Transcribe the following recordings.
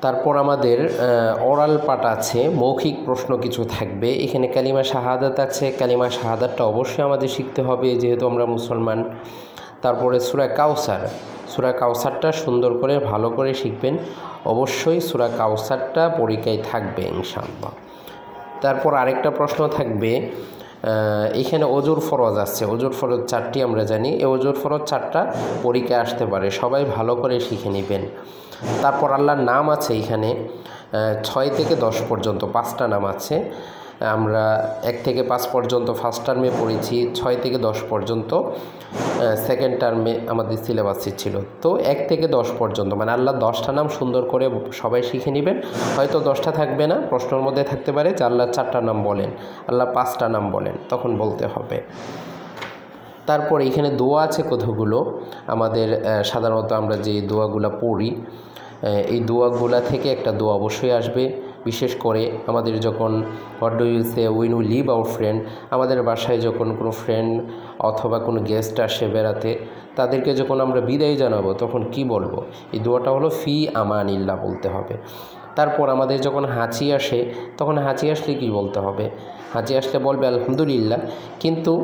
তারপর আমাদের oral part আছে, মৌখিক প্রশ্ন কিছু থাকবে। এখানে কালিমা শাহাদাত আছে, কালিমা শাহাদাতটা অবশ্যই আমাদের শিখতে হবে যেহেতু আমরা মুসলমান। তারপরে সূরা কাউসার, সূরা কাউসারটা সুন্দর করে ভালো করে শিখবেন, অবশ্যই সূরা কাউসারটা পরীক্ষায় থাকবে ইনশাআল্লাহ। তারপর আরেকটা প্রশ্ন থাকবে, এখানে অজুর ফরজ আছে, অজুর ফরজ 4টি আমরা জানি, এই অজুর ফরজ 4টা পরীক্ষায় আসতে পারে, সবাই ভালো করে শিখে নেবেন। তারপর আল্লাহর নাম আছে এখানে 6 থেকে 10 পর্যন্ত 5টা নাম আছে। আমরা 1 থেকে 5 পর্যন্ত ফার্স্ট টার্মে পড়েছি, 6 থেকে 10 পর্যন্ত সেকেন্ড টার্মে আমাদের সিলেবাসে ছিল। তো 1 থেকে 10 পর্যন্ত মানে আল্লাহর 10টা নাম সুন্দর করে সবাই শিখে নেবেন। হয়তো 10টা থাকবে না, প্রশ্নের মধ্যে থাকতে পারে যে আল্লাহর 4টা নাম বলেন, আল্লাহ 5টা নাম বলেন, তখন বলতে হবে। তারপর এখানে দোয়া আছে কতগুলো, আমাদের সাধারণত আমরা যে দোয়াগুলো পড়ি এই দোয়াগুলা থেকে একটা দোয়া অবশ্যই আসবে। বিশেষ করে আমাদের যখন what do you say when we leave our friend, আমাদের বাসায় যখন কোনো ফ্রেন্ড অথবা কোনো গেস্ট আসে বেড়াতে, তাদেরকে যখন আমরা বিদায় জানাবো তখন কি বলবো, এই দোয়াটা হলো ফি আমানিল্লাহ বলতে হবে। তারপর আমাদের যখন হাঁচি আসে তখন হাঁচি আসলে কী বলতে হবে, হাঁচি আসলে বলবে আলহামদুলিল্লাহ, কিন্তু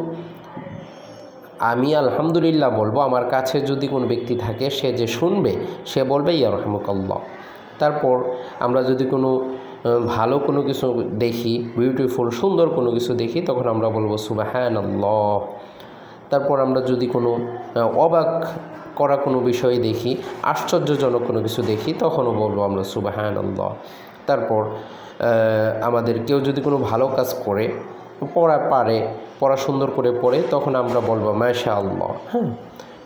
আমি আলহামদুলিল্লাহ বলবো, আমার কাছে যদি কোনো ব্যক্তি থাকে সে যে শুনবে সে বলবে ইয়ারহামুকাল্লাহ। তারপর আমরা যদি কোনো ভালো কোনো কিছু দেখি, বিউটিফুল সুন্দর কোনো কিছু দেখি, তখন আমরা বলবো সুবহানাল্লাহ। তারপর আমরা যদি কোনো অবাক করা কোনো বিষয় দেখি, আশ্চর্যজনক কোনো কিছু দেখি, তখনও বলবো আমরা সুবহানাল্লাহ। তারপর আমাদের কেউ যদি কোনো ভালো কাজ করে, পড়া সুন্দর করে পড়ে, তখন আমরা বলবো মাশাআল্লাহ। হ্যাঁ,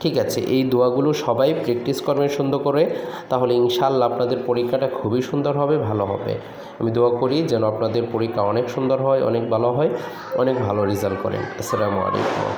ঠিক আছে, এই দোয়াগুলো সবাই প্র্যাকটিস করবেন সুন্দর করে, তাহলে ইনশাআল্লাহ আপনাদের পরীক্ষাটা খুবই সুন্দর হবে, ভালো হবে। আমি দোয়া করি যেন আপনাদের পরীক্ষা অনেক সুন্দর হয়, অনেক ভালো হয়, অনেক ভালো রেজাল্ট করেন। আসসালামু আলাইকুম।